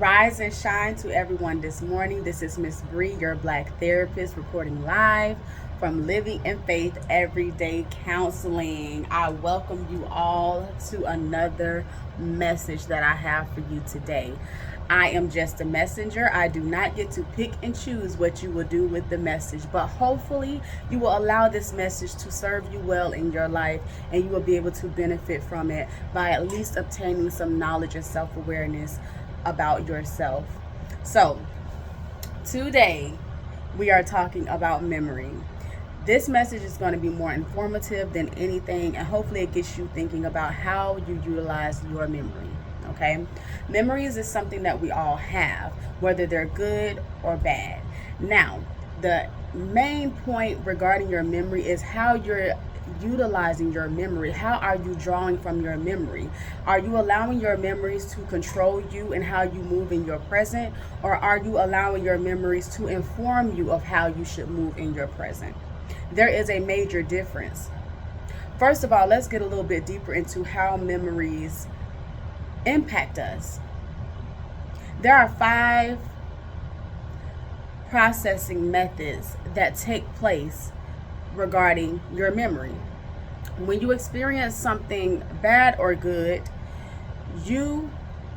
Rise and shine to everyone this morning. This is Miss Bree, your Black therapist, reporting live from Living in Faith Everyday Counseling. I welcome you all to another message that I have for you today. I am just a messenger. I do not get to pick and choose what you will do with the message, but hopefully you will allow this message to serve you well in your life and you will be able to benefit from it by at least obtaining some knowledge and self-awareness about yourself. So, today we are talking about memory. This message is going to be more informative than anything, and hopefully it gets you thinking about how you utilize your memory. Okay? Memories is something that we all have, whether they're good or bad. Now, the main point regarding your memory is how you're utilizing your memory. How are you drawing from your memory? Are you allowing your memories to control you and how you move in your present, or are you allowing your memories to inform you of how you should move in your present? There is a major difference. First of all, let's get a little bit deeper into how memories impact us. There are 5 processing methods that take place regarding your memory. When you experience something bad or good, you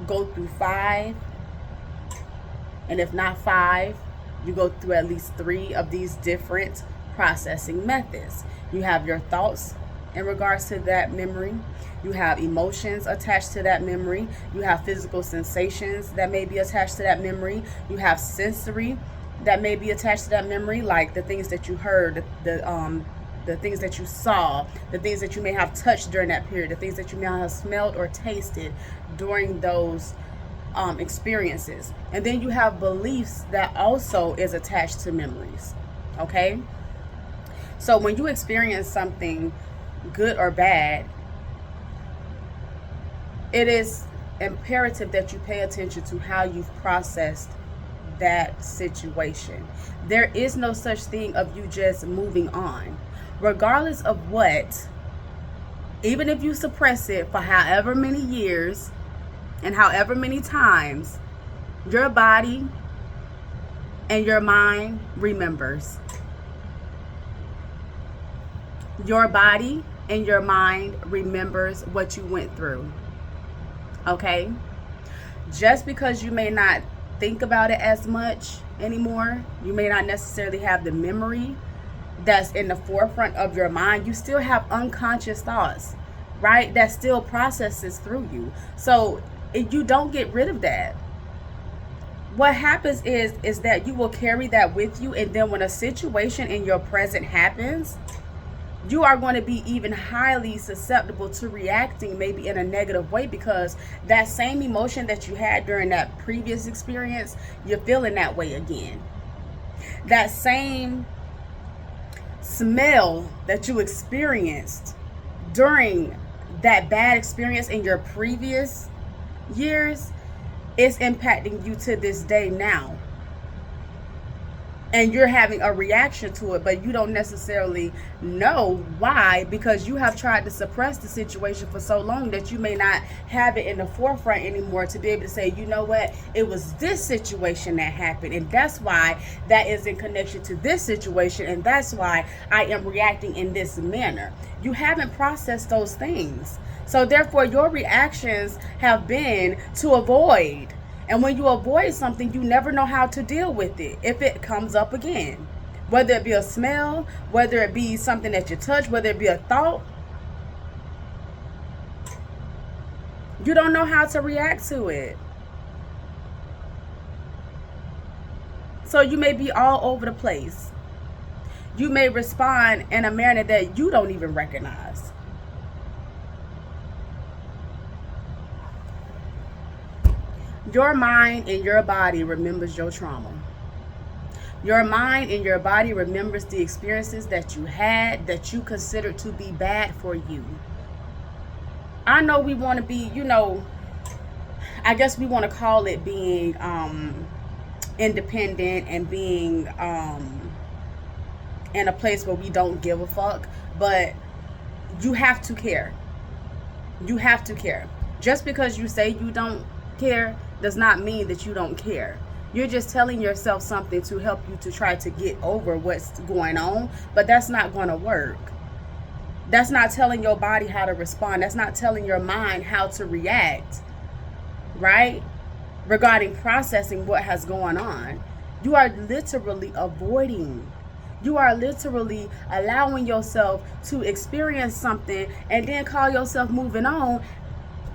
go through 5, and if not 5, you go through at least 3 of these different processing methods. You have your thoughts in regards to that memory. You have emotions attached to that memory. You have physical sensations that may be attached to that memory. You have sensory that may be attached to that memory, like the things that you heard, the things that you saw, the things that you may have touched during that period, the things that you may have smelled or tasted during those experiences. And then you have beliefs that also is attached to memories. Okay? So when you experience something good or bad, it is imperative that you pay attention to how you've processed that situation. There is no such thing of you just moving on. Regardless of what, even if you suppress it for however many years and however many times, your body and your mind remembers. Your body and your mind remembers what you went through. Okay? Just because you may not think about it as much anymore, you may not necessarily have the memory that's in the forefront of your mind, you still have unconscious thoughts, right? That still processes through you. So if you don't get rid of that, what happens is that you will carry that with you, and then when a situation in your present happens, you are going to be even highly susceptible to reacting maybe in a negative way, because that same emotion that you had during that previous experience, you're feeling that way again. That same smell that you experienced during that bad experience in your previous years is impacting you to this day now. And you're having a reaction to it, but you don't necessarily know why, because you have tried to suppress the situation for so long that you may not have it in the forefront anymore to be able to say, you know what, it was this situation that happened, and that's why that is in connection to this situation, and that's why I am reacting in this manner. You haven't processed those things. So therefore, your reactions have been to avoid. And when you avoid something, you never know how to deal with it if it comes up again. Whether it be a smell, whether it be something that you touch, whether it be a thought, you don't know how to react to it. So you may be all over the place. You may respond in a manner that you don't even recognize. Your mind and your body remembers your trauma. Your mind and your body remembers the experiences that you had that you considered to be bad for you. I know we want to be, I guess we want to call it being independent and being in a place where we don't give a fuck, but you have to care. You have to care. Just because you say you don't care does not mean that you don't care. You're just telling yourself something to help you to try to get over what's going on, but that's not going to work. That's not telling your body how to respond. That's not telling your mind how to react, right? Regarding processing what has gone on. You are literally avoiding. You are literally allowing yourself to experience something and then call yourself moving on,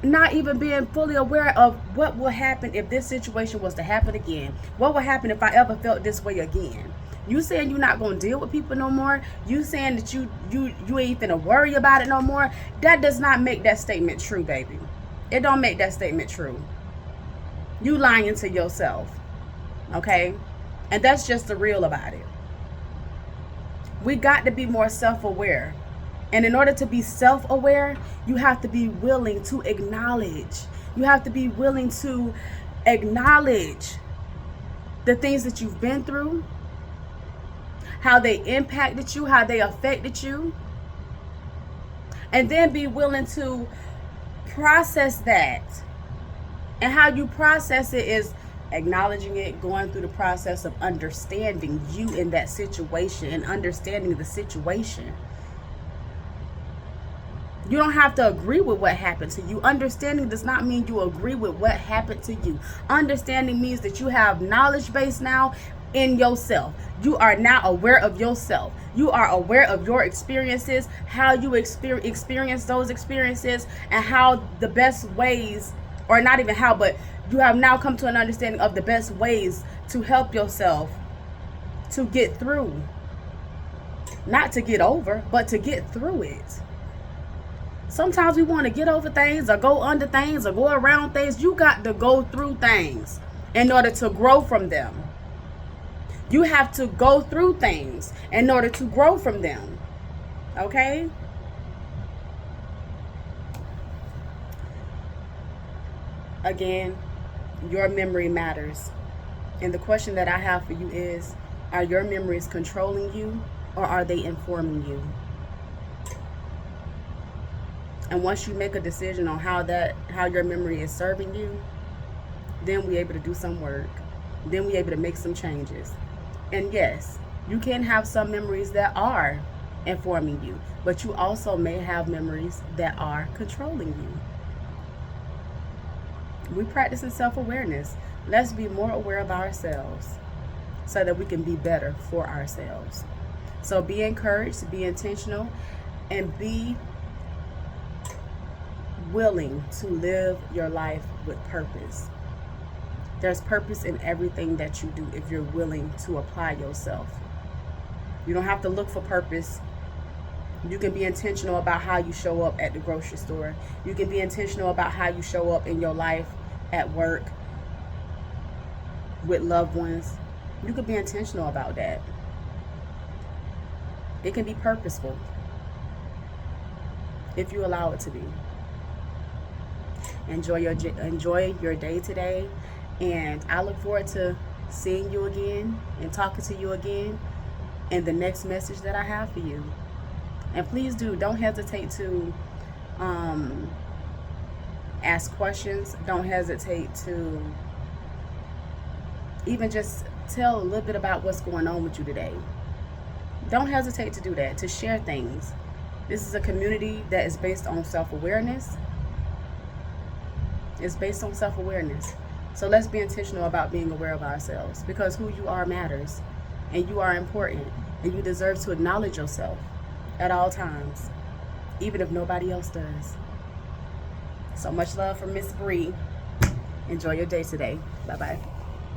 not even being fully aware of what will happen if this situation was to happen again. What will happen if I ever felt this way again? You saying you're not going to deal with people no more? You saying that you ain't finna worry about it no more? That does not make that statement true, baby. It don't make that statement true. You lying to yourself, okay? And that's just the real about it. We got to be more self-aware. And in order to be self-aware, you have to be willing to acknowledge. You have to be willing to acknowledge the things that you've been through, how they impacted you, how they affected you, and then be willing to process that. And how you process it is acknowledging it, going through the process of understanding you in that situation and understanding the situation. You don't have to agree with what happened to you. Understanding does not mean you agree with what happened to you. Understanding means that you have knowledge base now in yourself. You are now aware of yourself. You are aware of your experiences, how you experience those experiences, and how the best ways, or not even how, but you have now come to an understanding of the best ways to help yourself to get through. Not to get over, but to get through it. Sometimes we want to get over things or go under things or go around things. You got to go through things in order to grow from them. You have to go through things in order to grow from them. Okay? Again, your memory matters. And the question that I have for you is, are your memories controlling you or are they informing you? And once you make a decision on how your memory is serving you, then we're able to do some work. Then we're able to make some changes. And yes, you can have some memories that are informing you, but you also may have memories that are controlling you. We practice in self-awareness. Let's be more aware of ourselves so that we can be better for ourselves. So be encouraged, be intentional, and be willing to live your life with purpose. There's purpose in everything that you do if you're willing to apply yourself. You don't have to look for purpose. You can be intentional about how you show up at the grocery store. You can be intentional about how you show up in your life at work, with loved ones. You can be intentional about that. It can be purposeful if you allow it to be. Enjoy your day today, and I look forward to seeing you again and talking to you again in the next message that I have for you. And please don't hesitate to ask questions. Don't hesitate to even just tell a little bit about what's going on with you today. Don't hesitate to do that, to share things. This is a community that is based on self-awareness. It's based on self-awareness. So let's be intentional about being aware of ourselves, because who you are matters, and you are important, and you deserve to acknowledge yourself at all times, even if nobody else does. So much love from Miss Bree. Enjoy your day today. Bye-bye.